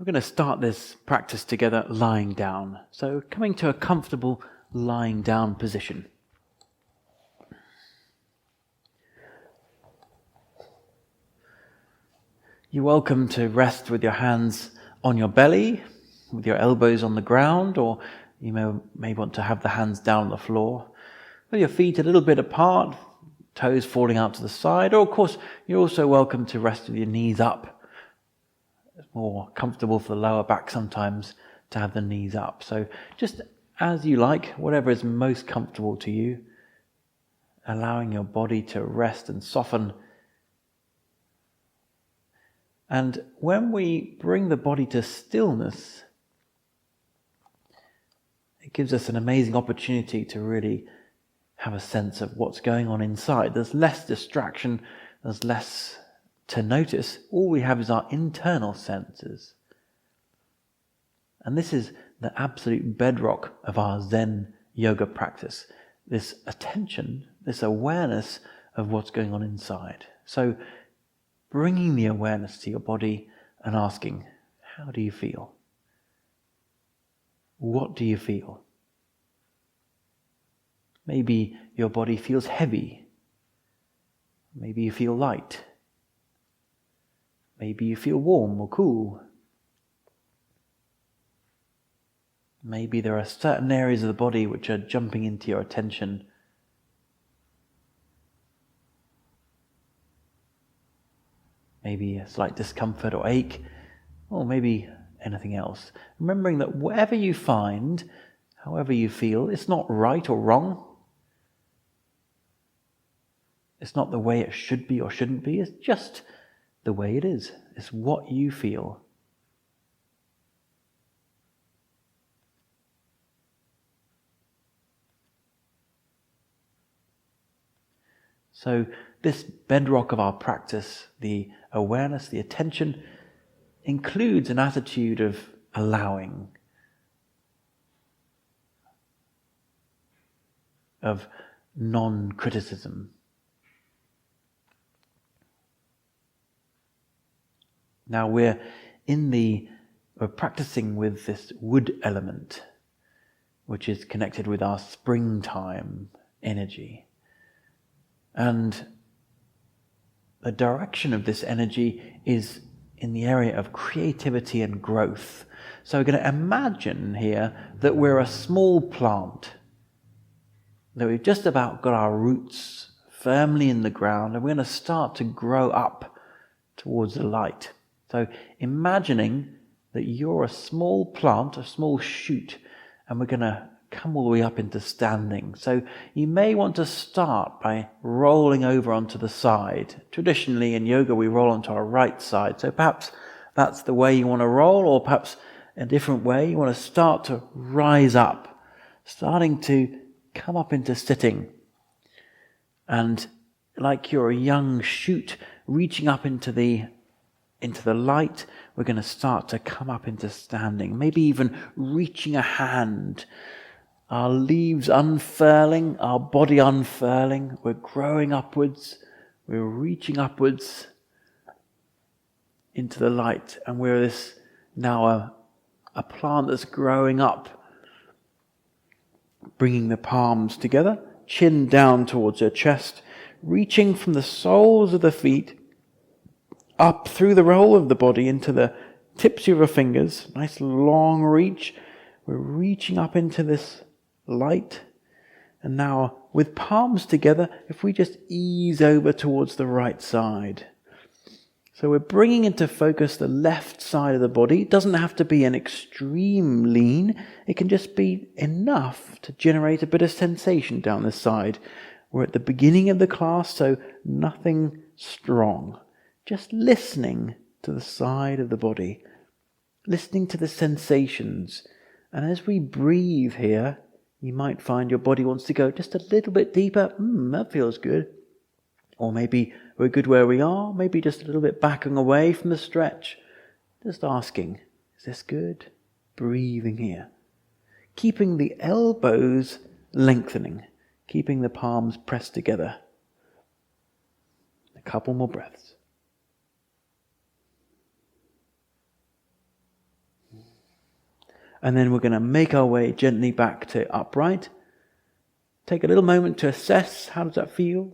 We're going to start this practice together lying down. So coming to a comfortable lying down position. You're welcome to rest with your hands on your belly, with your elbows on the ground, or you may want to have the hands down on the floor, with your feet a little bit apart, toes falling out to the side, or of course you're also welcome to rest with your knees up. It's more comfortable for the lower back sometimes to have the knees up. So just as you like, whatever is most comfortable to you, allowing your body to rest and soften. And when we bring the body to stillness, it gives us an amazing opportunity to really have a sense of what's going on inside. There's less distraction, there's less to notice. All we have is our internal senses. And this is the absolute bedrock of our Zen Yoga practice. This attention, this awareness of what's going on inside. So bringing the awareness to your body and asking, how do you feel? What do you feel? Maybe your body feels heavy. Maybe you feel light. Maybe you feel warm or cool. Maybe there are certain areas of the body which are jumping into your attention. Maybe a slight discomfort or ache, or maybe anything else. Remembering that whatever you find, however you feel, it's not right or wrong. It's not the way it should be or shouldn't be. It's just the way it is. It's what you feel. So this bedrock of our practice, the awareness, the attention, includes an attitude of allowing, of non-criticism. Now we're practicing with this wood element, which is connected with our springtime energy. And the direction of this energy is in the area of creativity and growth. So we're going to imagine here that we're a small plant, that we've just about got our roots firmly in the ground, and we're going to start to grow up towards the light. So imagining that you're a small plant, a small shoot, and we're going to come all the way up into standing. So you may want to start by rolling over onto the side. Traditionally in yoga we roll onto our right side. So perhaps that's the way you want to roll, or perhaps a different way. You want to start to rise up, starting to come up into sitting. And like you're a young shoot reaching up into the light, we're going to start to come up into standing, maybe even reaching a hand, our leaves unfurling, our body unfurling, we're growing upwards, we're reaching upwards into the light, and we're this now a plant that's growing up, bringing the palms together, chin down towards your chest, reaching from the soles of the feet up through the roll of the body into the tips of your fingers. Nice long reach. We're reaching up into this light. And now with palms together, if we just ease over towards the right side. So we're bringing into focus the left side of the body. It doesn't have to be an extreme lean. It can just be enough to generate a bit of sensation down this side. We're at the beginning of the class, so nothing strong. Just listening to the side of the body, listening to the sensations. And as we breathe here, you might find your body wants to go just a little bit deeper. That feels good. Or maybe we're good where we are, maybe just a little bit backing away from the stretch. Just asking, is this good? Breathing here. Keeping the elbows lengthening, keeping the palms pressed together. A couple more breaths. And then we're going to make our way gently back to upright. Take a little moment to assess, how does that feel?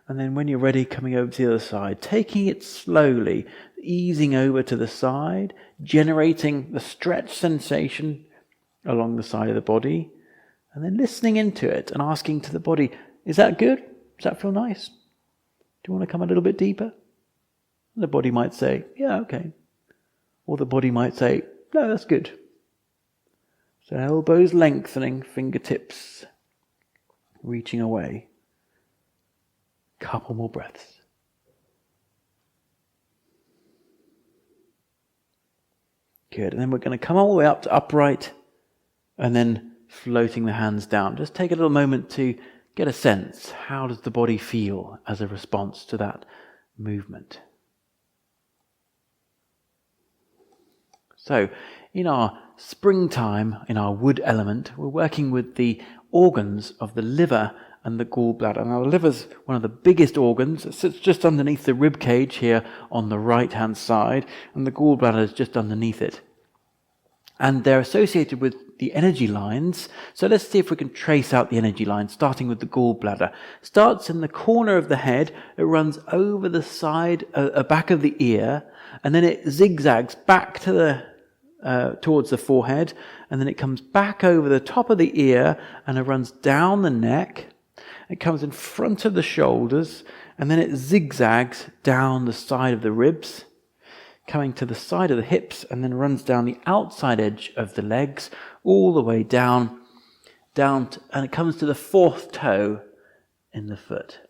And then when you're ready, coming over to the other side, taking it slowly, easing over to the side, generating the stretch sensation along the side of the body, and then listening into it and asking to the body, is that good? Does that feel nice? Do you want to come a little bit deeper? And the body might say, yeah, okay. Or the body might say, no, that's good. So elbows lengthening, fingertips reaching away. Couple more breaths. Good. And then we're going to come all the way up to upright and then floating the hands down. Just take a little moment to get a sense. How does the body feel as a response to that movement? So, in our springtime, in our wood element, we're working with the organs of the liver and the gallbladder. Now, the liver's one of the biggest organs. It sits just underneath the rib cage here on the right-hand side, and the gallbladder is just underneath it. And they're associated with the energy lines. So let's see if we can trace out the energy lines, starting with the gallbladder. Starts in the corner of the head, it runs over the side, back of the ear, and then it zigzags back to the towards the forehead, and then it comes back over the top of the ear, and it runs down the neck. It comes in front of the shoulders, and then it zigzags down the side of the ribs, coming to the side of the hips, and then runs down the outside edge of the legs, all the way down, and it comes to the fourth toe in the foot.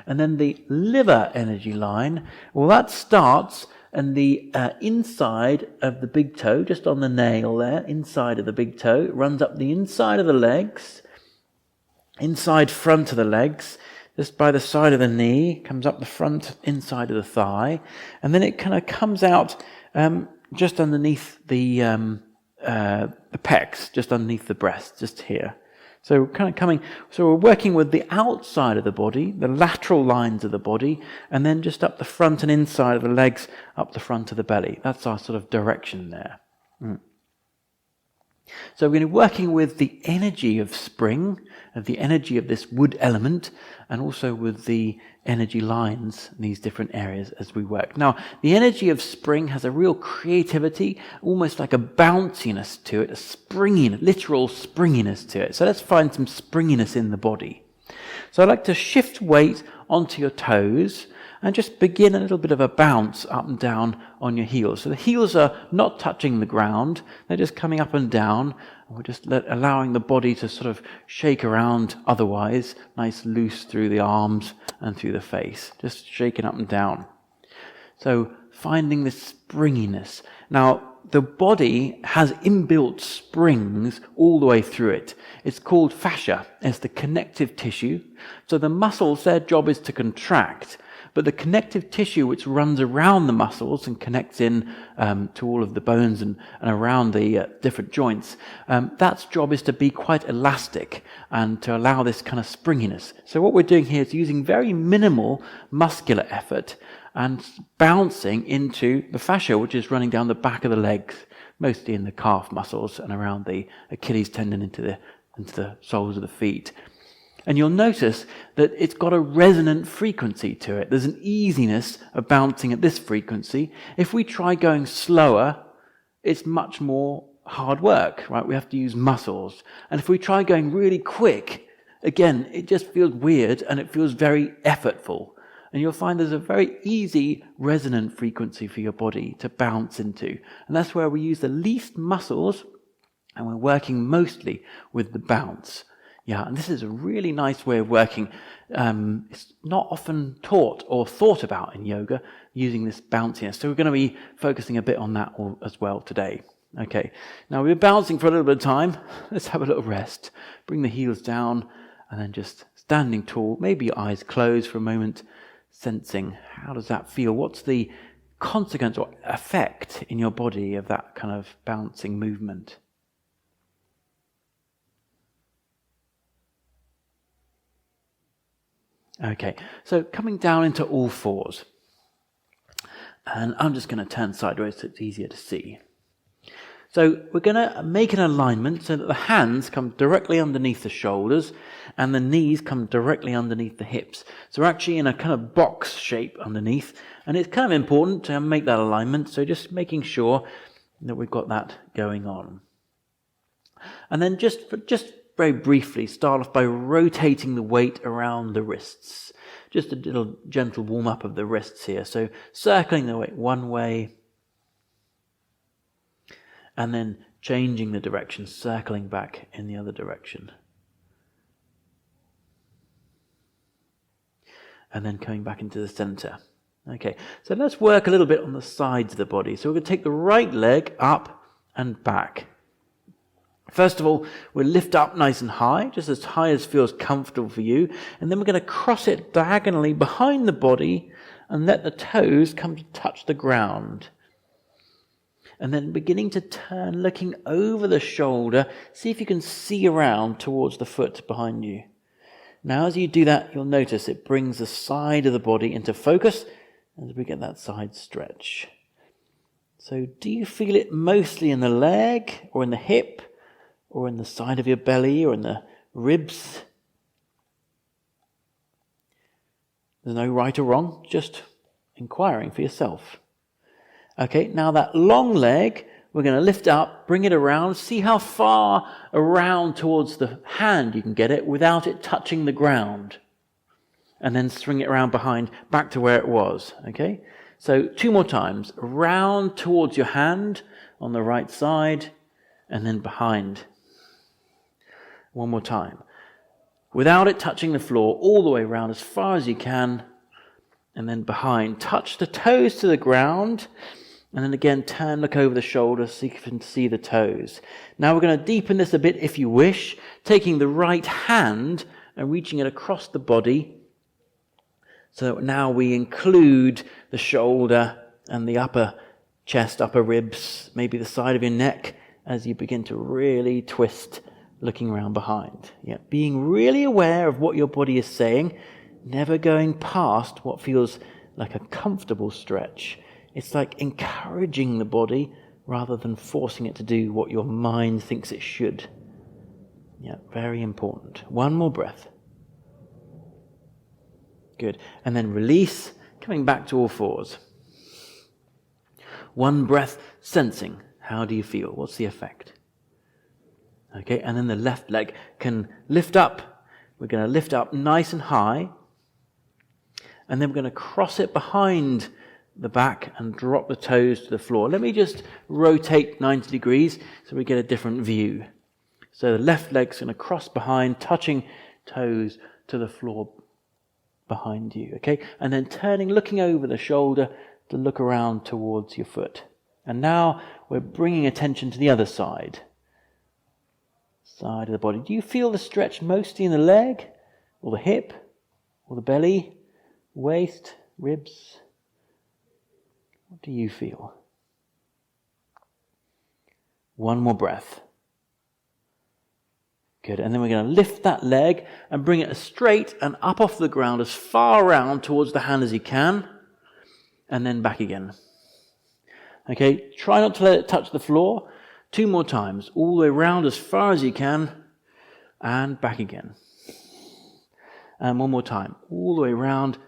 And then the liver energy line, well, that starts in the inside of the big toe, just on the nail there, inside of the big toe. It runs up the inside of the legs, inside front of the legs, just by the side of the knee, comes up the front inside of the thigh, and then it kind of comes out just underneath the pecs, just underneath the breast, just here. So we're kind of coming, so we're working with the outside of the body, the lateral lines of the body, and then just up the front and inside of the legs, up the front of the belly. That's our sort of direction there. So we're going to be working with the energy of spring, of the energy of this wood element, and also with the energy lines in these different areas as we work. Now, the energy of spring has a real creativity, almost like a bounciness to it, a springiness, literal springiness to it. So let's find some springiness in the body. So I'd like to shift weight onto your toes and just begin a little bit of a bounce up and down on your heels. So the heels are not touching the ground, they're just coming up and down. We're just allowing the body to sort of shake around otherwise, nice loose through the arms and through the face, just shaking up and down. So finding this springiness. Now, the body has inbuilt springs all the way through it. It's called fascia. It's the connective tissue. So the muscles, their job is to contract. But the connective tissue which runs around the muscles and connects in to all of the bones and around the different joints, that's job is to be quite elastic and to allow this kind of springiness. So what we're doing here is using very minimal muscular effort and bouncing into the fascia, which is running down the back of the legs, mostly in the calf muscles and around the Achilles tendon into the soles of the feet. And you'll notice that it's got a resonant frequency to it. There's an easiness of bouncing at this frequency. If we try going slower, it's much more hard work, right? We have to use muscles. And if we try going really quick, again, it just feels weird and it feels very effortful. And you'll find there's a very easy resonant frequency for your body to bounce into. And that's where we use the least muscles, and we're working mostly with the bounce. Yeah, and this is a really nice way of working. It's not often taught or thought about in yoga, using this bounciness. So we're going to be focusing a bit on that as well today. Okay, now we've been bouncing for a little bit of time. Let's have a little rest. Bring the heels down, and then just standing tall. Maybe your eyes closed for a moment, sensing how does that feel? What's the consequence or effect in your body of that kind of bouncing movement? Okay, so coming down into all fours. And I'm just going to turn sideways so it's easier to see. So we're going to make an alignment so that the hands come directly underneath the shoulders and the knees come directly underneath the hips. So we're actually in a kind of box shape underneath, and it's kind of important to make that alignment, so just making sure that we've got that going on. And then just very briefly, start off by rotating the weight around the wrists. Just a little gentle warm-up of the wrists here. So circling the weight one way, and then changing the direction, circling back in the other direction. And then coming back into the center. Okay, so let's work a little bit on the sides of the body. So we're going to take the right leg up and back. First of all, we'll lift up nice and high as feels comfortable for you. And then we're going to cross it diagonally behind the body and let the toes come to touch the ground. And then beginning to turn, looking over the shoulder, see if you can see around towards the foot behind you. Now as you do that, you'll notice it brings the side of the body into focus as we get that side stretch. So do you feel it mostly in the leg or in the hip or in the side of your belly or in the ribs? There's no right or wrong, just inquiring for yourself. Okay, now that long leg, we're going to lift up, bring it around, see how far around towards the hand you can get it without it touching the ground. And then swing it around behind, back to where it was. Okay, so 2 more times. Around towards your hand on the right side, and then behind. 1 more time. Without it touching the floor, all the way around as far as you can, and then behind. Touch the toes to the ground. And then again, turn, look over the shoulder so you can see the toes. Now we're going to deepen this a bit if you wish, taking the right hand and reaching it across the body. So now we include the shoulder and the upper chest, upper ribs, maybe the side of your neck as you begin to really twist, looking around behind. Yeah, being really aware of what your body is saying, never going past what feels like a comfortable stretch. It's like encouraging the body rather than forcing it to do what your mind thinks it should. Yeah, very important. 1 more breath. Good. And then release, coming back to all fours. 1 breath, sensing. How do you feel? What's the effect? Okay, and then the left leg can lift up. We're going to lift up nice and high. And then we're going to cross it behind the back and drop the toes to the floor. Let me just rotate 90 degrees so we get a different view. So the left leg's going to cross behind, touching toes to the floor behind you, okay? And then turning, looking over the shoulder to look around towards your foot. And now we're bringing attention to the other side. Side of the body. Do you feel the stretch mostly in the leg, or the hip, or the belly, waist, ribs? What do you feel? 1 more breath. Good. And then we're going to lift that leg and bring it straight and up off the ground as far around towards the hand as you can. And then back again. Okay, try not to let it touch the floor. 2 more times. All the way around as far as you can. And back again. And 1 more time. All the way around.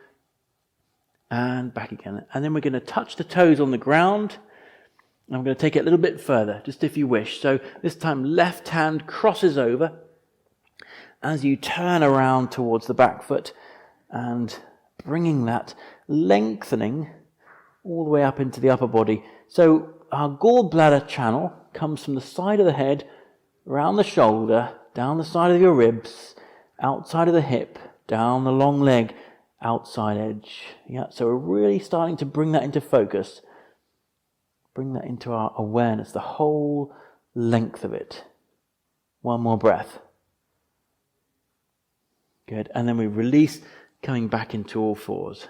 And back again. And then we're going to touch the toes on the ground. And I'm going to take it a little bit further, just if you wish. So this time left hand crosses over as you turn around towards the back foot and bringing that lengthening all the way up into the upper body. So our gallbladder channel comes from the side of the head, around the shoulder, down the side of your ribs, outside of the hip, down the long leg, outside edge. Yeah, so we're really starting to bring that into focus. Bring that into our awareness, the whole length of it. 1 more breath. Good. And then we release, coming back into all fours.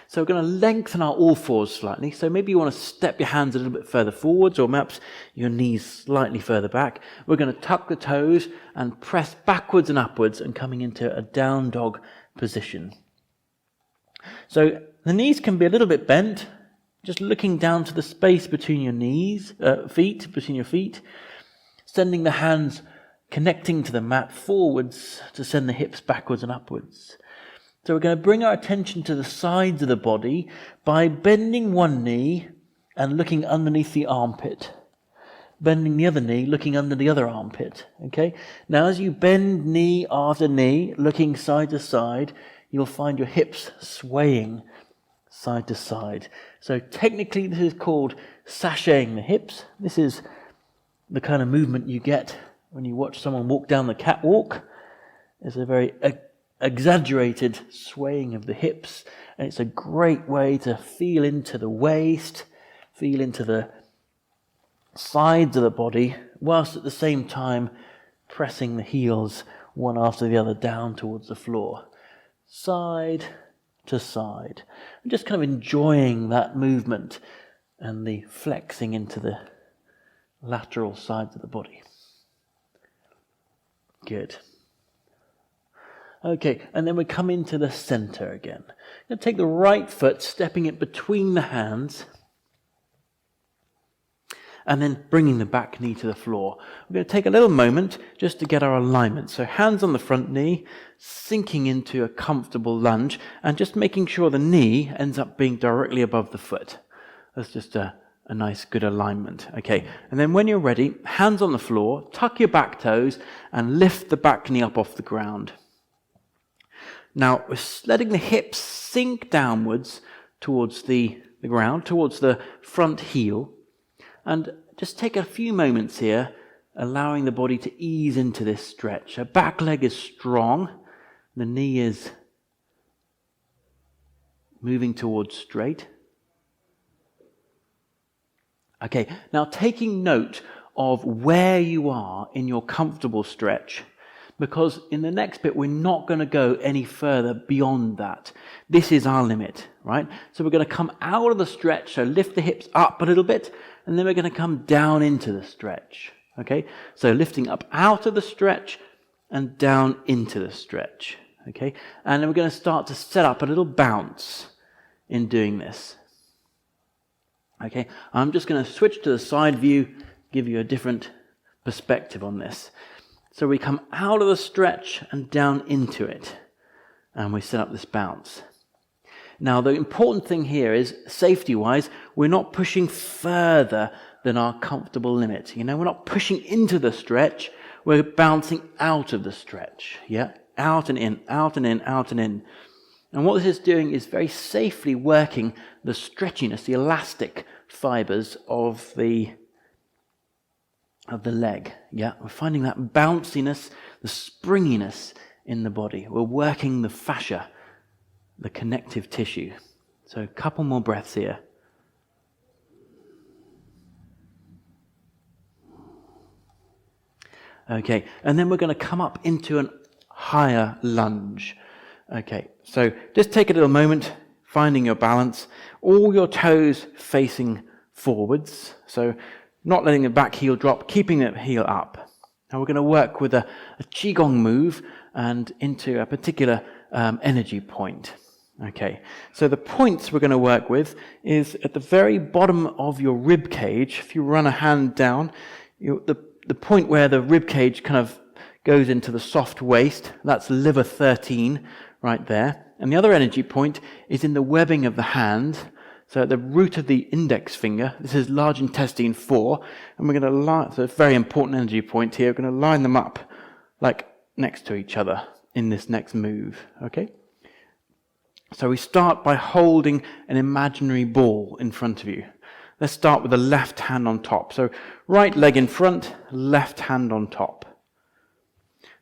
So we're going to lengthen our all fours slightly. So maybe you want to step your hands a little bit further forwards, or perhaps your knees slightly further back. We're going to tuck the toes and press backwards and upwards and coming into a down dog position. So the knees can be a little bit bent, Just looking down to the space between your between your feet, sending the hands connecting to the mat forwards to send the hips backwards and upwards. So we're going to bring our attention to the sides of the body by bending one knee and looking underneath the armpit. Bending the other knee, looking under the other armpit. Okay? Now as you bend knee after knee, looking side to side, you'll find your hips swaying side to side. So technically this is called sashaying the hips. This is the kind of movement you get when you watch someone walk down the catwalk. It's a very exaggerated swaying of the hips, and it's a great way to feel into the waist, feel into the sides of the body, whilst at the same time pressing the heels one after the other down towards the floor. Side to side. And just kind of enjoying that movement and the flexing into the lateral sides of the body. Good. Okay, and then we come into the center again. I'm going to take the right foot, stepping it between the hands, and then bringing the back knee to the floor. We're going to take a little moment just to get our alignment. So hands on the front knee, sinking into a comfortable lunge, and just making sure the knee ends up being directly above the foot. That's just a nice, good alignment. Okay, and then when you're ready, hands on the floor, tuck your back toes, and lift the back knee up off the ground. Now, we're letting the hips sink downwards towards the ground, towards the front heel. And just take a few moments here, allowing the body to ease into this stretch. Our back leg is strong. The knee is moving towards straight. Okay, now taking note of where you are in your comfortable stretch, because in the next bit we're not going to go any further beyond that. This is our limit, right? So we're going to come out of the stretch, so lift the hips up a little bit, and then we're going to come down into the stretch, okay? So lifting up out of the stretch and down into the stretch, okay? And then we're going to start to set up a little bounce in doing this. Okay, I'm just going to switch to the side view, give you a different perspective on this. So we come out of the stretch and down into it, and we set up this bounce. Now, the important thing here is, safety-wise, we're not pushing further than our comfortable limit. You know, we're not pushing into the stretch, we're bouncing out of the stretch. Yeah, out and in, out and in, out and in. And what this is doing is very safely working the stretchiness, the elastic fibers of the leg. Yeah, we're finding that bounciness, the springiness in the body. We're working the fascia, the connective tissue. So a couple more breaths here. Okay, and then we're going to come up into a higher lunge. Okay, so just take a little moment, finding your balance, all your toes facing forwards, so not letting the back heel drop, keeping the heel up. Now we're going to work with a Qigong move and into a particular energy point. Okay, so the points we're going to work with is at the very bottom of your rib cage. If you run a hand down, the point where the rib cage kind of goes into the soft waist, that's liver 13 right there. And the other energy point is in the webbing of the hand, so at the root of the index finger. This is large intestine 4, and we're going to line, so it's a very important energy point here, we're going to line them up like next to each other in this next move, okay? So we start by holding an imaginary ball in front of you. Let's start with the left hand on top. So right leg in front, left hand on top.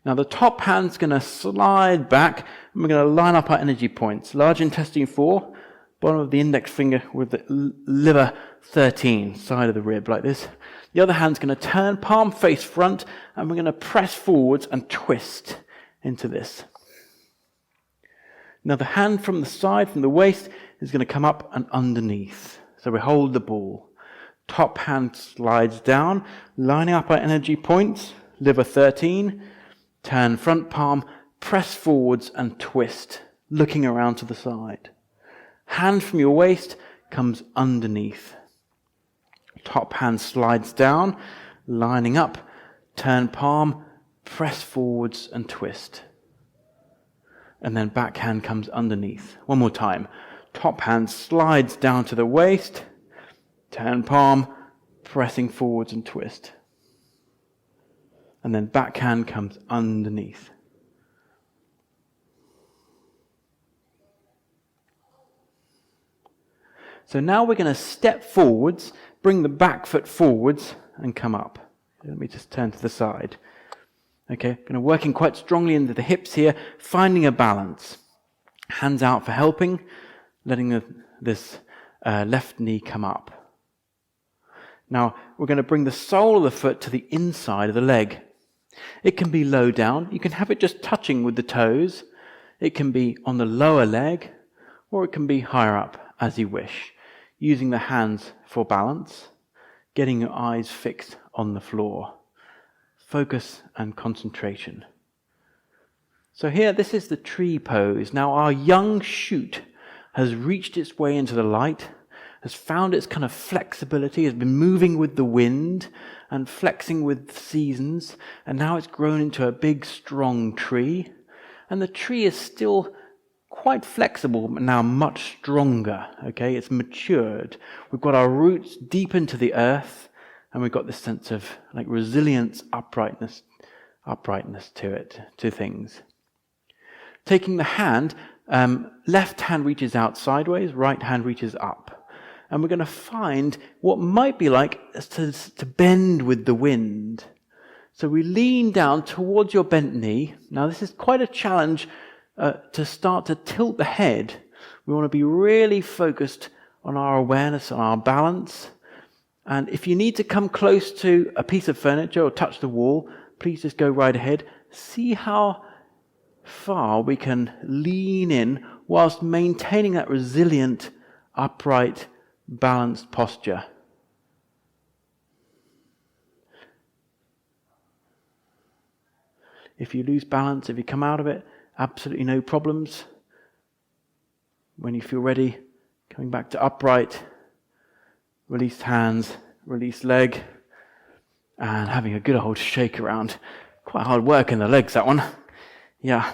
Now the top hand's going to slide back, and we're going to line up our energy points. Large intestine 4, bottom of the index finger with the liver 13, side of the rib, like this. The other hand's going to turn, palm face front, and we're going to press forwards and twist into this. Now the hand from the side, from the waist, is going to come up and underneath. So we hold the ball. Top hand slides down, lining up our energy points, liver 13, turn front palm, press forwards and twist, looking around to the side. Hand from your waist comes underneath. Top hand slides down, lining up, turn palm, press forwards and twist. And then back hand comes underneath. One more time. Top hand slides down to the waist, turn palm, pressing forwards and twist. And then back hand comes underneath. So now we're going to step forwards, bring the back foot forwards and come up. Let me just turn to the side. Okay, going to working quite strongly into the hips here, finding a balance. Hands out for helping, letting this left knee come up. Now we're going to bring the sole of the foot to the inside of the leg. It can be low down. You can have it just touching with the toes. It can be on the lower leg, or it can be higher up as you wish. Using the hands for balance, getting your eyes fixed on the floor. Focus and concentration. So here, this is the tree pose. Now our young shoot has reached its way into the light, has found its kind of flexibility, has been moving with the wind and flexing with the seasons, and now it's grown into a big, strong tree. And the tree is still quite flexible, but now much stronger. Okay, it's matured. We've got our roots deep into the earth, and we've got this sense of like resilience, uprightness to it, to things. Taking the hand, left hand reaches out sideways, right hand reaches up. And we're going to find what might be like to bend with the wind. So we lean down towards your bent knee. Now this is quite a challenge to start to tilt the head. We want to be really focused on our awareness, on our balance. And if you need to come close to a piece of furniture or touch the wall, please just go right ahead. See how far we can lean in whilst maintaining that resilient, upright, balanced posture. If you lose balance, if you come out of it, absolutely no problems. When you feel ready, coming back to upright, released hands, released leg, and having a good old shake around. Quite hard work in the legs, that one. Yeah.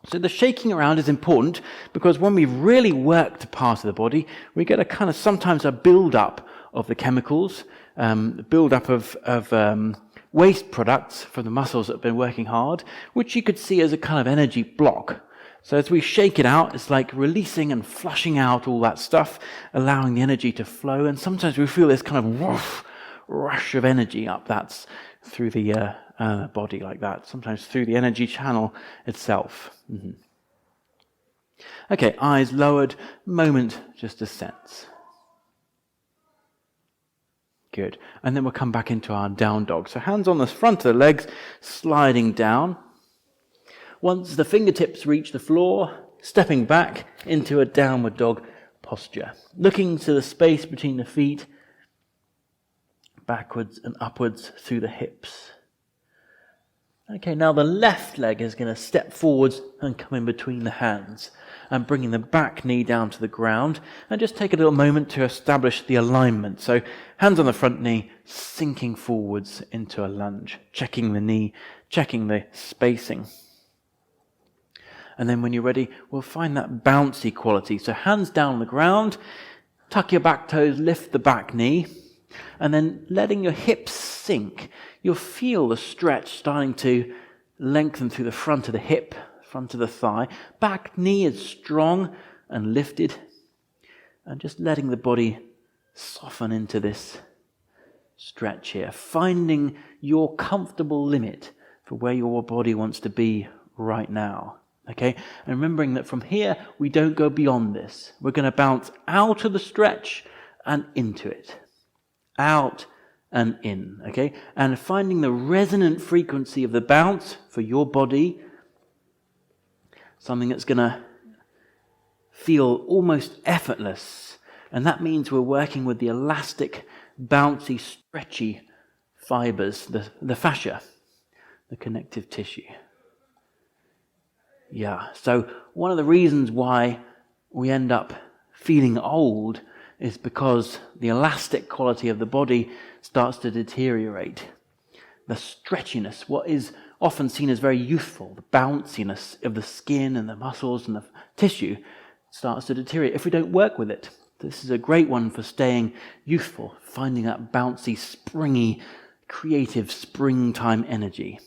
So the shaking around is important because when we've really worked a part of the body, we get a kind of sometimes a build-up of the chemicals, build-up of waste products from the muscles that have been working hard, which you could see as a kind of energy block. So as we shake it out, it's like releasing and flushing out all that stuff, allowing the energy to flow. And sometimes we feel this kind of whoosh, rush of energy up that's through the body like that, sometimes through the energy channel itself. Mm-hmm. Okay, eyes lowered, moment just a sense. Good. And then we'll come back into our down dog. So hands on the front of the legs, sliding down. Once the fingertips reach the floor, stepping back into a downward dog posture. Looking to the space between the feet, backwards and upwards through the hips. Okay, now the left leg is going to step forwards and come in between the hands and bringing the back knee down to the ground, and just take a little moment to establish the alignment. So hands on the front knee, sinking forwards into a lunge, checking the knee, checking the spacing. And then when you're ready, we'll find that bouncy quality. So hands down on the ground, tuck your back toes, lift the back knee, and then letting your hips sink. You'll feel the stretch starting to lengthen through the front of the hip, front of the thigh. Back knee is strong and lifted. And just letting the body soften into this stretch here. Finding your comfortable limit for where your body wants to be right now. Okay? And remembering that from here, we don't go beyond this. We're going to bounce out of the stretch and into it. Out and in, okay? And finding the resonant frequency of the bounce for your body, something that's going to feel almost effortless. And that means we're working with the elastic, bouncy, stretchy fibers, the fascia, the connective tissue. Yeah, so one of the reasons why we end up feeling old is because the elastic quality of the body starts to deteriorate. The stretchiness, what is often seen as very youthful, the bounciness of the skin and the muscles and the tissue starts to deteriorate if we don't work with it. This is a great one for staying youthful, finding that bouncy, springy, creative springtime energy.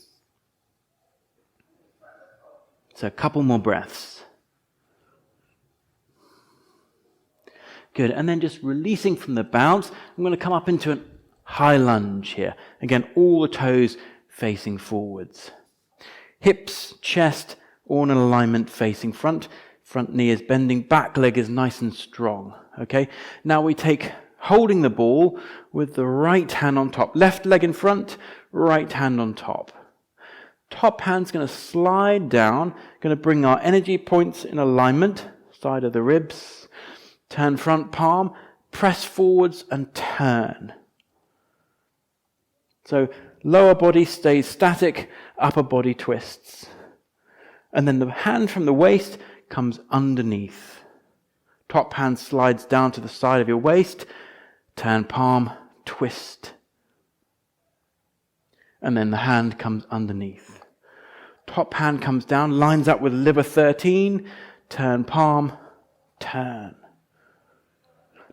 So a couple more breaths. Good, and then just releasing from the bounce, I'm going to come up into a high lunge here. Again, all the toes facing forwards. Hips, chest, all in alignment facing front. Front knee is bending, back leg is nice and strong. Okay, now we take holding the ball with the right hand on top. Left leg in front, right hand on top. Top hand's going to slide down, going to bring our energy points in alignment, side of the ribs. Turn front palm, press forwards and turn. So lower body stays static, upper body twists. And then the hand from the waist comes underneath. Top hand slides down to the side of your waist, turn palm, twist. And then the hand comes underneath. Top hand comes down, lines up with liver 13, turn palm, turn.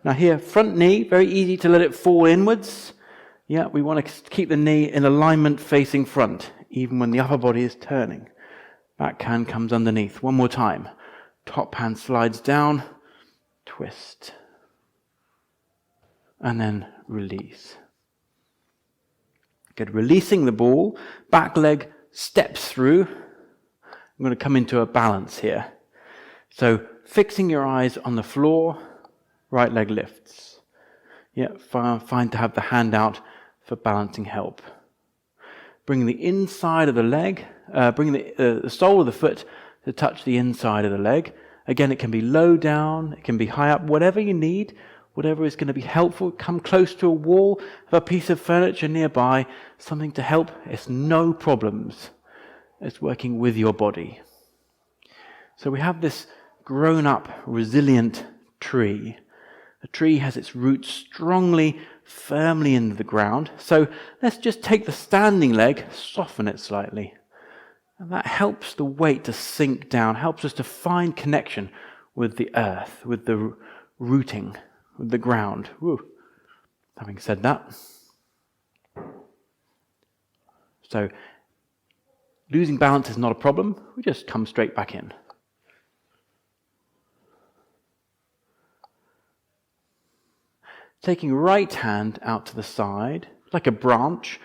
Now here, front knee, very easy to let it fall inwards. Yeah, we want to keep the knee in alignment facing front, even when the upper body is turning. Back hand comes underneath. One more time. Top hand slides down, twist. And then release. Good, releasing the ball, back leg steps through. I'm going to come into a balance here. So fixing your eyes on the floor, right leg lifts. Yeah, fine to have the hand out for balancing help. Bring the inside of the leg, bring the sole of the foot to touch the inside of the leg. Again, it can be low down, it can be high up, whatever you need, whatever is going to be helpful. Come close to a wall, have a piece of furniture nearby, something to help. It's no problems. It's working with your body. So we have this grown-up, resilient tree. A tree has its roots strongly, firmly into the ground. So let's just take the standing leg, soften it slightly. And that helps the weight to sink down, helps us to find connection with the earth, with the rooting, with the ground. Woo. Having said that, so losing balance is not a problem. We just come straight back in. Taking right hand out to the side, like a branch,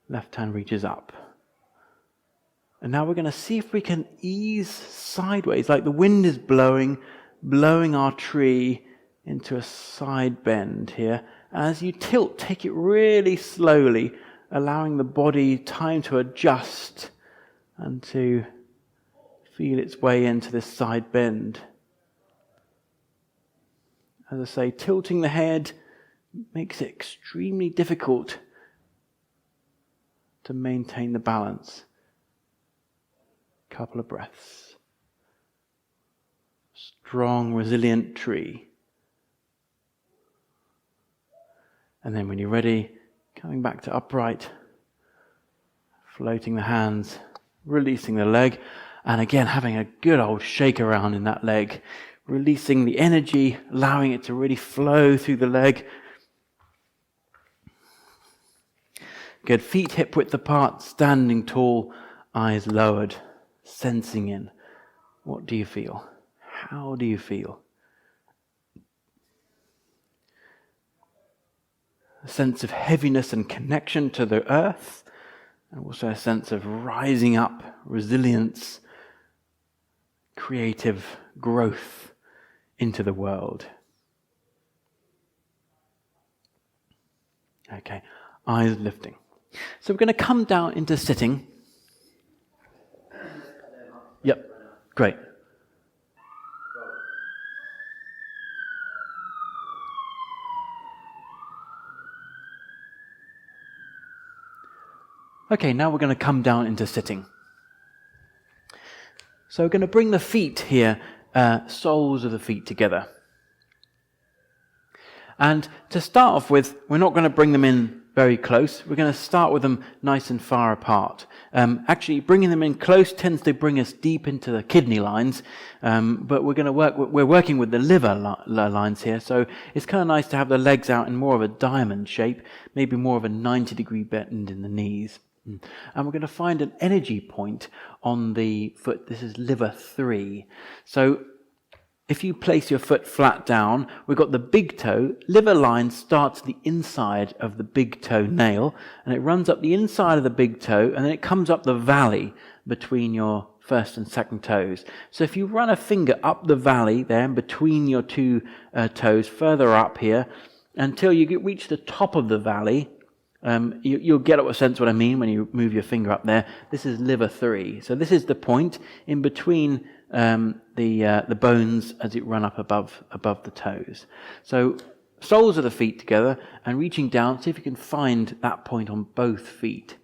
left hand reaches up. And now we're going to see if we can ease sideways, like the wind is blowing our tree into a side bend here. As you tilt, take it really slowly, allowing the body time to adjust and to feel its way into this side bend. As I say, tilting the head makes it extremely difficult to maintain the balance. Couple of breaths. Strong, resilient tree. And then when you're ready, coming back to upright, floating the hands, releasing the leg, and again having a good old shake around in that leg, releasing the energy, allowing it to really flow through the leg. Good, feet hip width apart, standing tall, eyes lowered, sensing in. What do you feel? How do you feel? A sense of heaviness and connection to the earth, and also a sense of rising up, resilience, creative growth into the world. Okay, eyes lifting. So we're going to come down into sitting. Yep, great. Okay, now we're going to come down into sitting. So we're going to bring the feet here, soles of the feet together. And to start off with, we're not going to bring them in very close. We're going to start with them nice and far apart. Actually, bringing them in close tends to bring us deep into the kidney lines, but we're working with the liver lines here, so it's kind of nice to have the legs out in more of a diamond shape, maybe more of a 90-degree bend in the knees. And we're going to find an energy point on the foot. This is liver 3. So if you place your foot flat down, we've got the big toe. Liver line starts at the inside of the big toe nail, and it runs up the inside of the big toe, and then it comes up the valley between your first and second toes. So if you run a finger up the valley there, between your two toes, further up here, until you reach the top of the valley, you'll get a sense what I mean when you move your finger up there. This is liver 3. So this is the point in between the bones as it run up above the toes. So soles of the feet together and reaching down, see if you can find that point on both feet.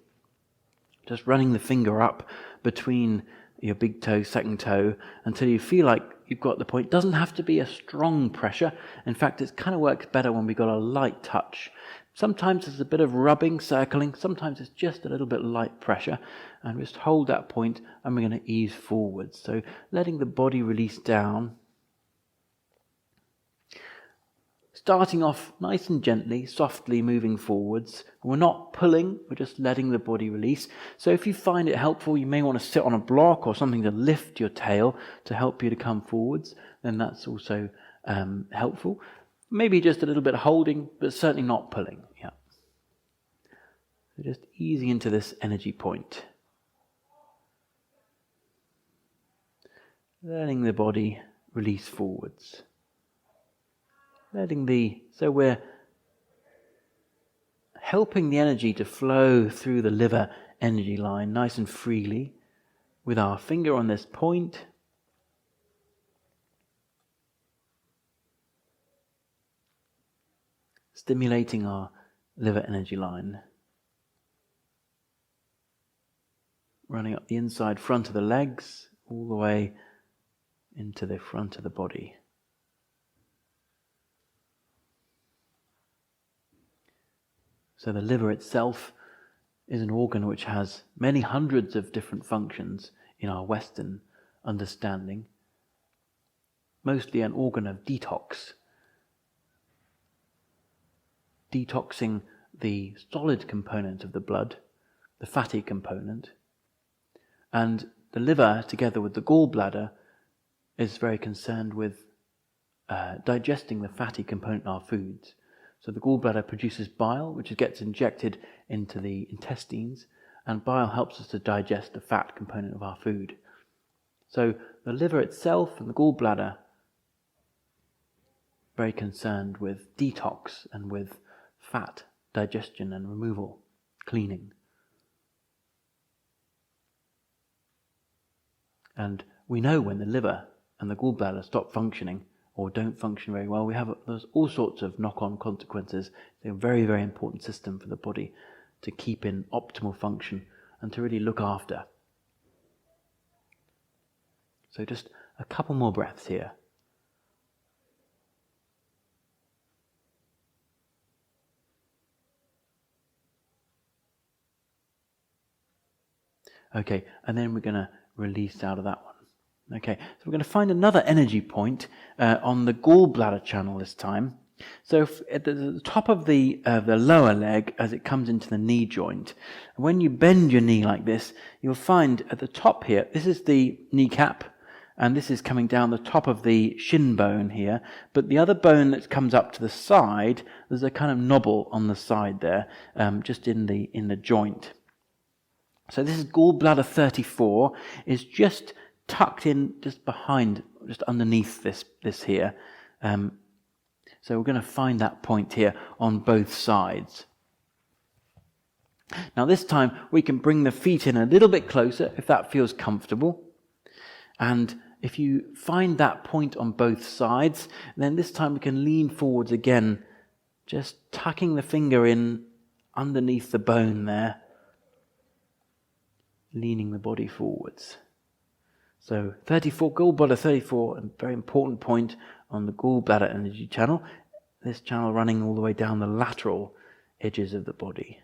Just running the finger up between your big toe, second toe, until you feel like you've got the point. It doesn't have to be a strong pressure. In fact, it kind of works better when we've got a light touch. Sometimes there's a bit of rubbing, circling. Sometimes it's just a little bit light pressure. And just hold that point, and we're going to ease forwards. So letting the body release down. Starting off nice and gently, softly moving forwards. We're not pulling, we're just letting the body release. So if you find it helpful, you may want to sit on a block or something to lift your tail to help you to come forwards. Then that's also helpful. Maybe just a little bit holding, but certainly not pulling. Yeah. So just easing into this energy point. Letting the body release forwards. So we're helping the energy to flow through the liver energy line nice and freely with our finger on this point. Stimulating our liver energy line. Running up the inside front of the legs, all the way into the front of the body. So the liver itself is an organ which has many hundreds of different functions in our Western understanding. Mostly an organ of detox. Detoxing the solid component of the blood, the fatty component. And the liver, together with the gallbladder, is very concerned with digesting the fatty component in our foods. So the gallbladder produces bile, which gets injected into the intestines, and bile helps us to digest the fat component of our food. So the liver itself and the gallbladder, very concerned with detox and with fat digestion and removal, cleaning. And we know when the liver and the gallbladder stop functioning or don't function very well, there's all sorts of knock-on consequences. It's a very, very important system for the body to keep in optimal function and to really look after. So just a couple more breaths here. Okay, and then we're going to release out of that one. Okay, so we're going to find another energy point on the gallbladder channel this time. So at the top of the lower leg, as it comes into the knee joint, when you bend your knee like this, you'll find at the top here, this is the kneecap, and this is coming down the top of the shin bone here. But the other bone that comes up to the side, there's a kind of knobble on the side there, just in the joint. So this is gallbladder 34, is just tucked in, just behind, just underneath this here. So we're going to find that point here on both sides. Now this time we can bring the feet in a little bit closer if that feels comfortable. And if you find that point on both sides, then this time we can lean forwards again, just tucking the finger in underneath the bone there, leaning the body forwards. So 34, gallbladder 34, a very important point on the gallbladder energy channel. this channel running all the way down the lateral edges of the body.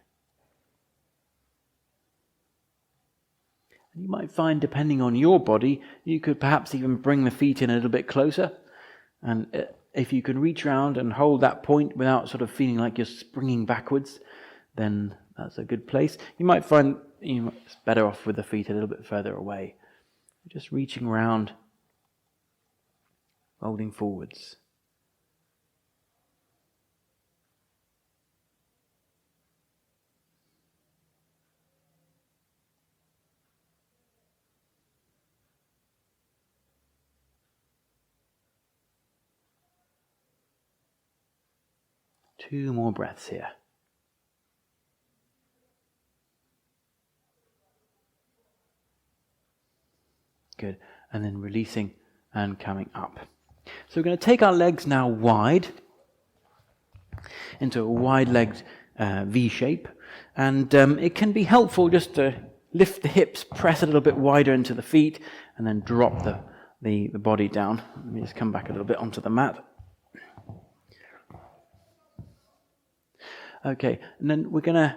And you might find, depending on your body, you could perhaps even bring the feet in a little bit closer. And if you can reach around and hold that point without sort of feeling like you're springing backwards, then that's a good place. You might find it's better off with the feet a little bit further away. Just reaching around, folding forwards. Two more breaths here. Good. And then releasing and coming up. So we're going to take our legs now wide into a wide-legged V shape. And it can be helpful just to lift the hips, press a little bit wider into the feet, and then drop the body down. Let me just come back a little bit onto the mat. Okay, and then we're going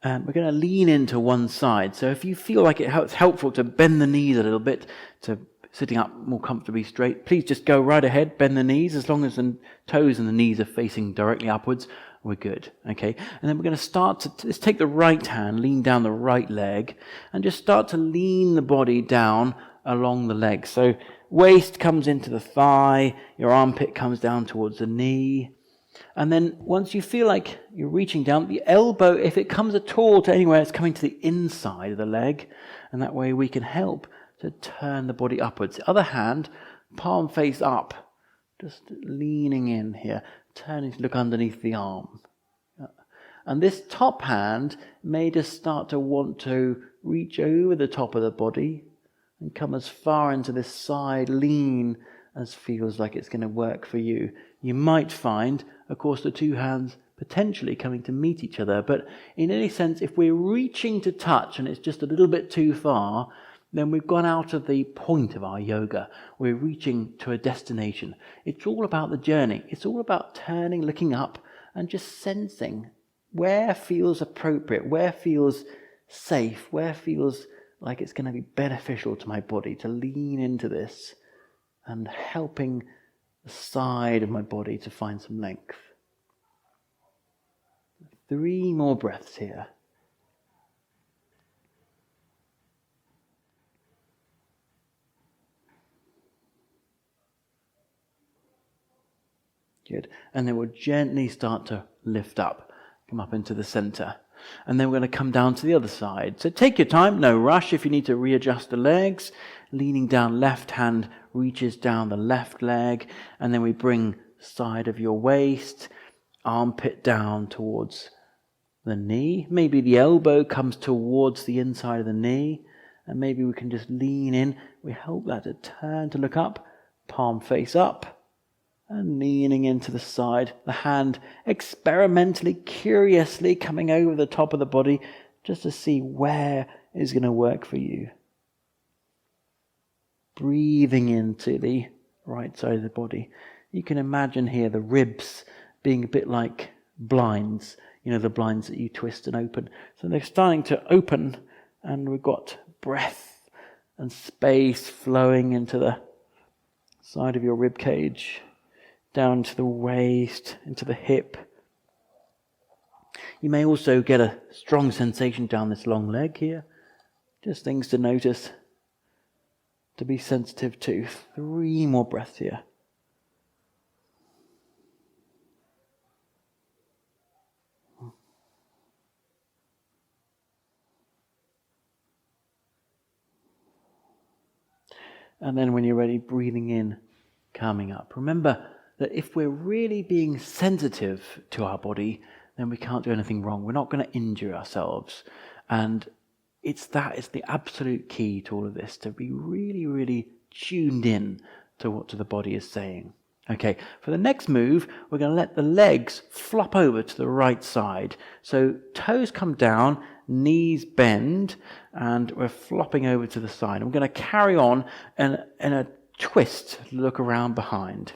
to lean into one side. So if you feel like it's helpful to bend the knees a little bit, to sitting up more comfortably straight, please just go right ahead, bend the knees. As long as the toes and the knees are facing directly upwards, we're good. Okay, and then we're going to start to let's take the right hand, lean down the right leg, and just start to lean the body down along the leg. So waist comes into the thigh, your armpit comes down towards the knee. And then once you feel like you're reaching down, the elbow, if it comes at all to anywhere, it's coming to the inside of the leg. And that way we can help to turn the body upwards. The other hand, palm face up, just leaning in here, turning to look underneath the arm. And this top hand may just start to want to reach over the top of the body and come as far into this side lean as feels like it's going to work for you. You might find, of course, the two hands potentially coming to meet each other. But in any sense, if we're reaching to touch and it's just a little bit too far, then we've gone out of the point of our yoga. We're reaching to a destination. It's all about the journey. It's all about turning, looking up, and just sensing where feels appropriate, where feels safe, where feels like it's going to be beneficial to my body to lean into this and helping the side of my body to find some length. 3 more breaths here. Good. And then we'll gently start to lift up, come up into the center. And then we're going to come down to the other side. So take your time, no rush if you need to readjust the legs. Leaning down, left hand reaches down the left leg. And then we bring side of your waist, armpit down towards the knee. Maybe the elbow comes towards the inside of the knee. And maybe we can just lean in. We help that to turn to look up, palm face up. And leaning into the side, the hand experimentally, curiously coming over the top of the body just to see where is going to work for you. Breathing into the right side of the body. You can imagine here the ribs being a bit like blinds, the blinds that you twist and open. So they're starting to open and we've got breath and space flowing into the side of your rib cage. Down to the waist, into the hip. You may also get a strong sensation down this long leg here. Just things to notice, to be sensitive to. 3 more breaths here. And then when you're ready, breathing in, coming up. Remember that if we're really being sensitive to our body, then we can't do anything wrong. We're not going to injure ourselves. And it's the absolute key to all of this, to be really, really tuned in to what the body is saying. Okay, for the next move, we're going to let the legs flop over to the right side. So toes come down, knees bend, and we're flopping over to the side. And we're going to carry on in a twist, look around behind.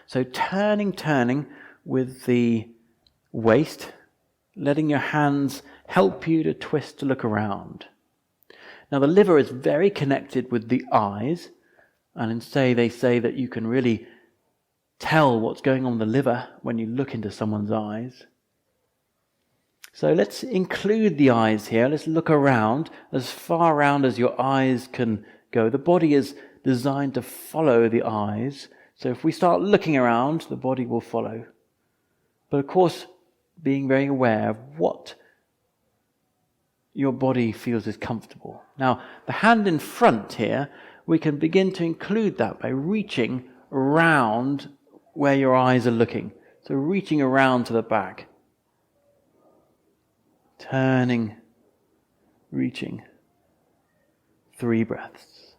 So turning with the waist, letting your hands help you to twist to look around. Now the liver is very connected with the eyes, and they say that you can really tell what's going on in the liver when you look into someone's eyes. So let's include the eyes here. Let's look around, as far around as your eyes can go. The body is designed to follow the eyes. So if we start looking around, the body will follow. But of course, being very aware of what your body feels is comfortable. Now, the hand in front here, we can begin to include that by reaching around where your eyes are looking. So reaching around to the back. Turning, reaching. 3 breaths.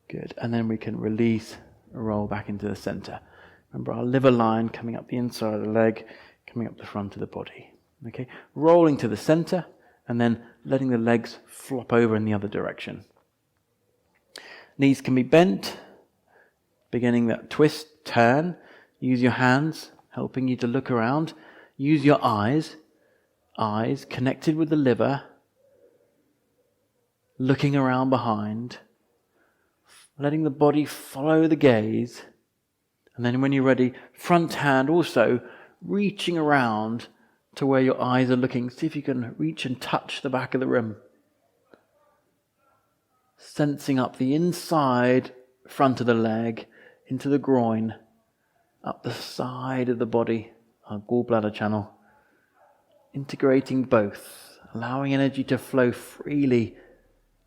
Good. And then we can release, roll back into the center. Remember our liver line coming up the inside of the leg, coming up the front of the body. Okay, rolling to the center and then letting the legs flop over in the other direction. Knees can be bent, beginning that twist, turn. Use your hands, helping you to look around. Use your eyes connected with the liver, looking around behind, letting the body follow the gaze. And then when you're ready, front hand also reaching around to where your eyes are looking. See if you can reach and touch the back of the rim. Sensing up the inside front of the leg, into the groin, up the side of the body, our gallbladder channel. Integrating both, allowing energy to flow freely,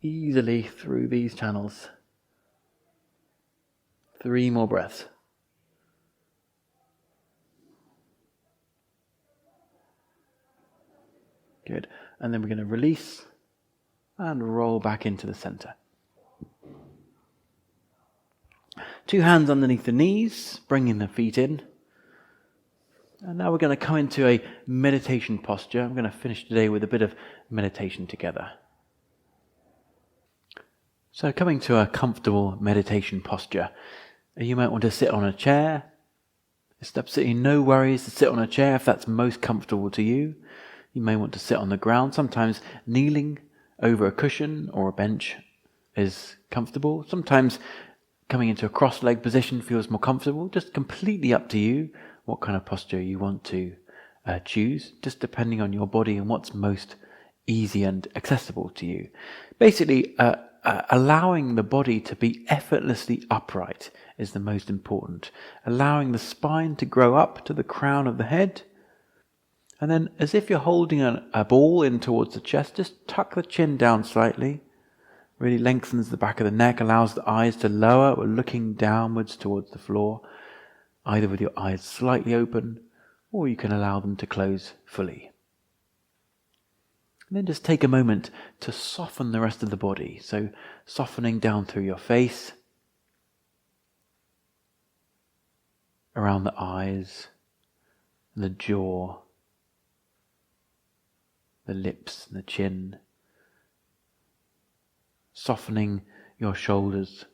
easily through these channels. 3 more breaths. Good. And then we're going to release and roll back into the center. 2 hands underneath the knees, bringing the feet in. And now we're going to come into a meditation posture. I'm going to finish today with a bit of meditation together. So coming to a comfortable meditation posture, you might want to sit on a chair. It's absolutely no worries to sit on a chair if that's most comfortable to you. You may want to sit on the ground. Sometimes kneeling over a cushion or a bench is comfortable. Sometimes coming into a cross-leg position feels more comfortable. Just completely up to you what kind of posture you want to choose, just depending on your body and what's most easy and accessible to you. Basically, allowing the body to be effortlessly upright is the most important. Allowing the spine to grow up to the crown of the head. And then, as if you're holding a ball in towards the chest, just tuck the chin down slightly. Really lengthens the back of the neck, allows the eyes to lower. We're looking downwards towards the floor, either with your eyes slightly open, or you can allow them to close fully. And then just take a moment to soften the rest of the body. So softening down through your face, around the eyes, the jaw, the lips and the chin. Softening your shoulders.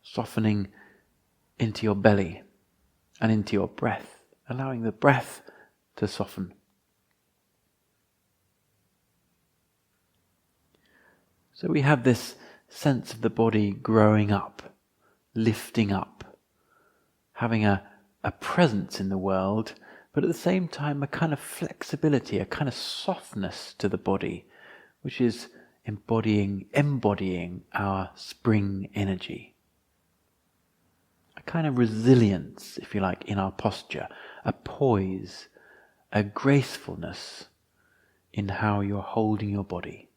Softening into your belly and into your breath. Allowing the breath to soften. So we have this sense of the body growing up, lifting up, having a presence in the world, but at the same time a kind of flexibility, a kind of softness to the body, which is embodying our spring energy. A kind of resilience, if you like, in our posture, a poise, a gracefulness in how you're holding your body.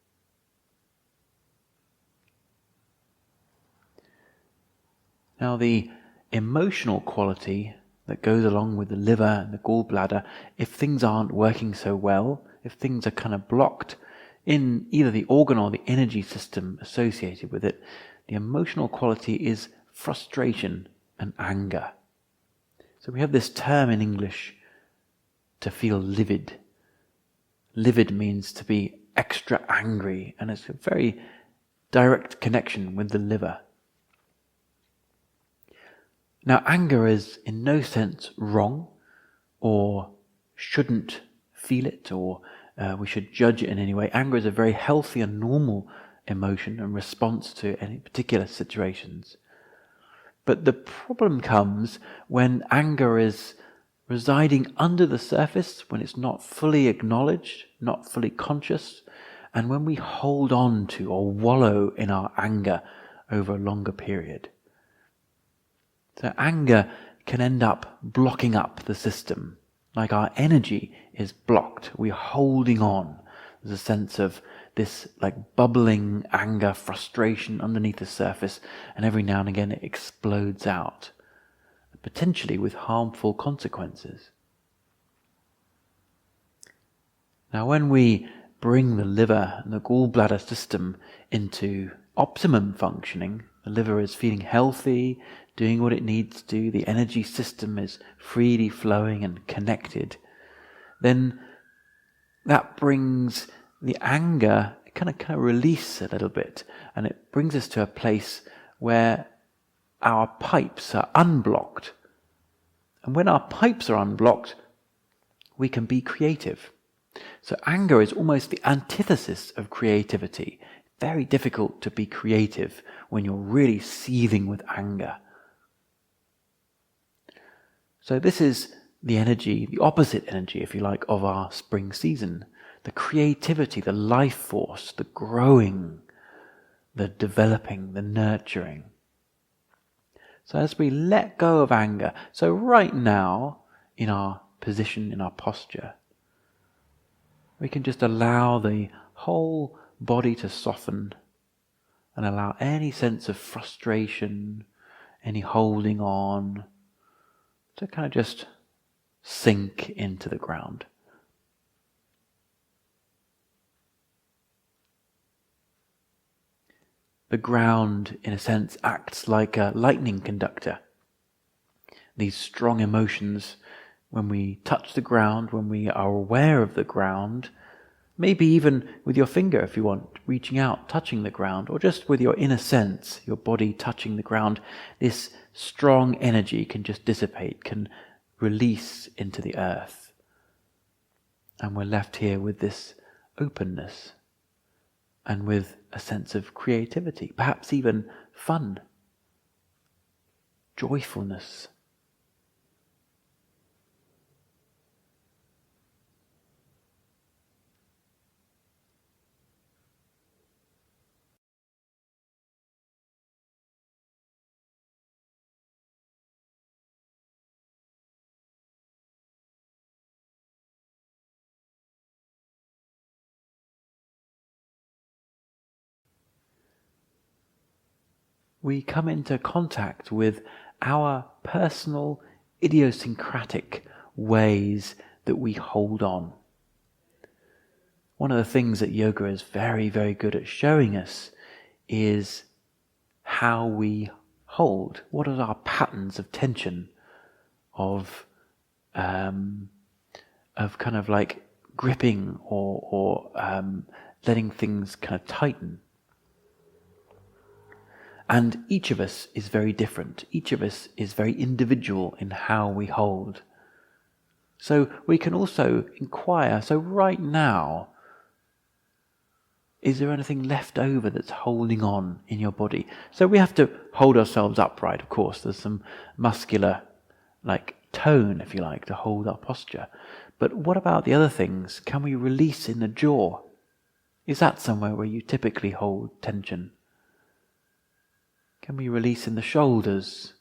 Now the emotional quality that goes along with the liver and the gallbladder, if things aren't working so well, if things are kind of blocked in either the organ or the energy system associated with it, the emotional quality is frustration and anger. So we have this term in English, to feel livid. Livid means to be extra angry, and it's a very direct connection with the liver. Now, anger is in no sense wrong, or shouldn't feel it, or we should judge it in any way. Anger is a very healthy and normal emotion and response to any particular situations. But the problem comes when anger is residing under the surface, when it's not fully acknowledged, not fully conscious, and when we hold on to or wallow in our anger over a longer period. So anger can end up blocking up the system. Like our energy is blocked. We're holding on. There's a sense of this like bubbling anger, frustration underneath the surface, and every now and again it explodes out, potentially with harmful consequences. Now, when we bring the liver and the gallbladder system into optimum functioning, the liver is feeling healthy, doing what it needs to do, the energy system is freely flowing and connected, then that brings the anger kind of release a little bit, and it brings us to a place where our pipes are unblocked. And when our pipes are unblocked, we can be creative. So anger is almost the antithesis of creativity. Very difficult to be creative when you're really seething with anger. So this is the energy, the opposite energy, if you like, of our spring season. The creativity, the life force, the growing, the developing, the nurturing. So as we let go of anger, so right now, in our position, in our posture, we can just allow the whole body to soften and allow any sense of frustration, any holding on, to kind of just sink into the ground. The ground, in a sense, acts like a lightning conductor. These strong emotions, when we touch the ground, when we are aware of the ground, maybe even with your finger if you want, reaching out, touching the ground, or just with your inner sense, your body touching the ground, this strong energy can just dissipate, can release into the earth. And we're left here with this openness and with a sense of creativity, perhaps even fun, joyfulness. We come into contact with our personal, idiosyncratic ways that we hold on. One of the things that yoga is very, very good at showing us is how we hold. What are our patterns of tension, of kind of like gripping or letting things kind of tighten. And each of us is very different. Each of us is very individual in how we hold. So we can also inquire, so right now, is there anything left over that's holding on in your body? So we have to hold ourselves upright, of course. There's some muscular tone, if you like, to hold our posture. But what about the other things? Can we release in the jaw? Is that somewhere where you typically hold tension? Can we release in the shoulders?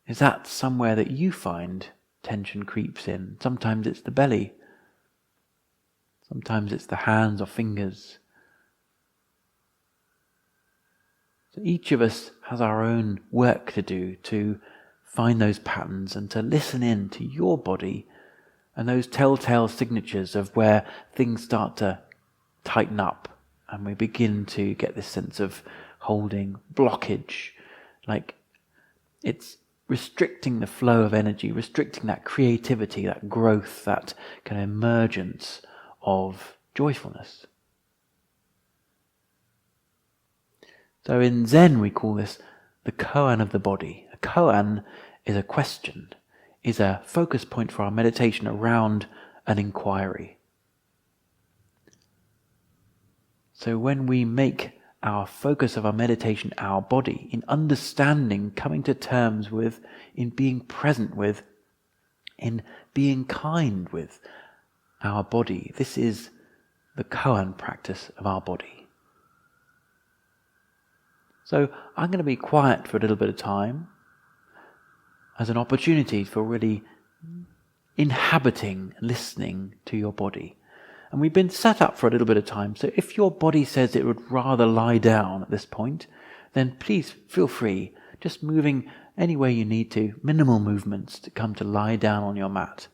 Is that somewhere that you find tension creeps in? Sometimes it's the belly. Sometimes it's the hands or fingers. So each of us has our own work to do to find those patterns and to listen in to your body and those telltale signatures of where things start to tighten up and we begin to get this sense of holding, blockage, like it's restricting the flow of energy, restricting that creativity, that growth, that kind of emergence of joyfulness. So in Zen we call this the koan of the body. A koan is a question, is a focus point for our meditation around an inquiry. So when we make our focus of our meditation our body, in understanding, coming to terms with, in being present with, in being kind with our body, this is the koan practice of our body. So I'm going to be quiet for a little bit of time as an opportunity for really inhabiting, listening to your body. And we've been sat up for a little bit of time, so if your body says it would rather lie down at this point, then please feel free, just moving any way you need to, minimal movements to come to lie down on your mat.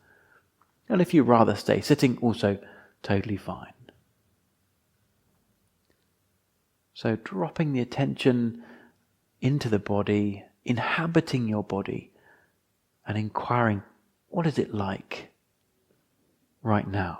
And if you rather stay sitting, also totally fine. So dropping the attention into the body, inhabiting your body, and inquiring, what is it like right now?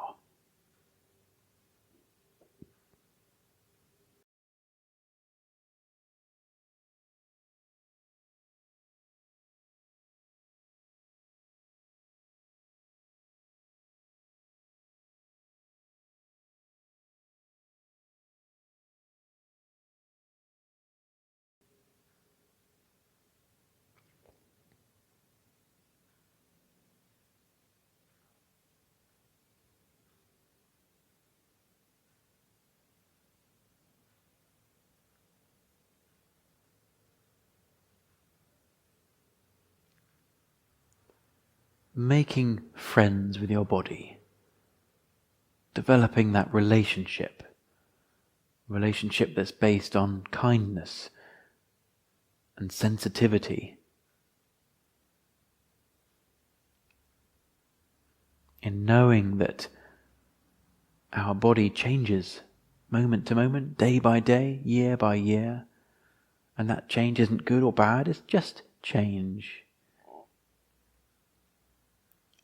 Making friends with your body, developing that relationship that's based on kindness and sensitivity, in knowing that our body changes moment to moment, day by day, year by year, and that change isn't good or bad, it's just change.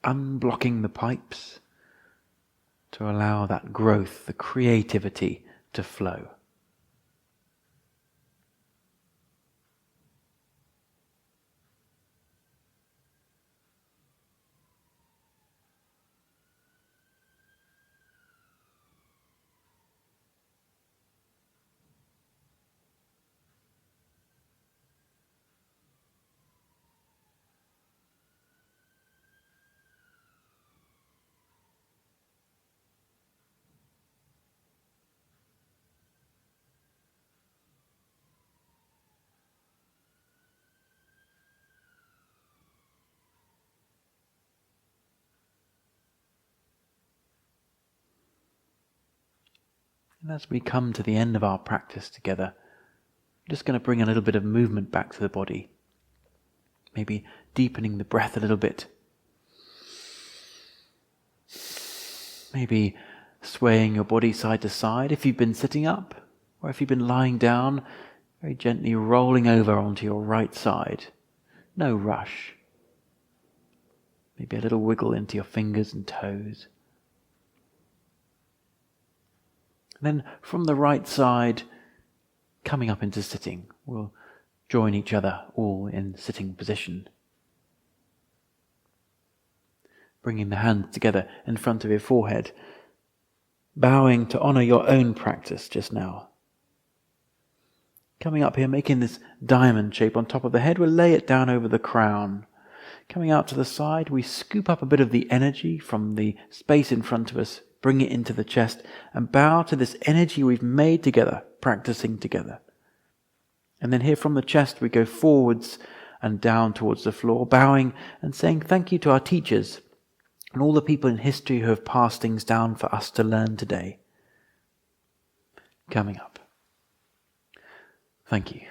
Unblocking the pipes to allow that growth, the creativity to flow. And as we come to the end of our practice together, I'm just going to bring a little bit of movement back to the body. Maybe deepening the breath a little bit. Maybe swaying your body side to side if you've been sitting up, or if you've been lying down, very gently rolling over onto your right side. No rush. Maybe a little wiggle into your fingers and toes. And then from the right side, coming up into sitting, we'll join each other all in sitting position. Bringing the hands together in front of your forehead, bowing to honor your own practice just now. Coming up here, making this diamond shape on top of the head, we'll lay it down over the crown. Coming out to the side, we scoop up a bit of the energy from the space in front of us, bring it into the chest, and bow to this energy we've made together, practicing together. And then here from the chest, we go forwards and down towards the floor, bowing and saying thank you to our teachers and all the people in history who have passed things down for us to learn today. Coming up. Thank you.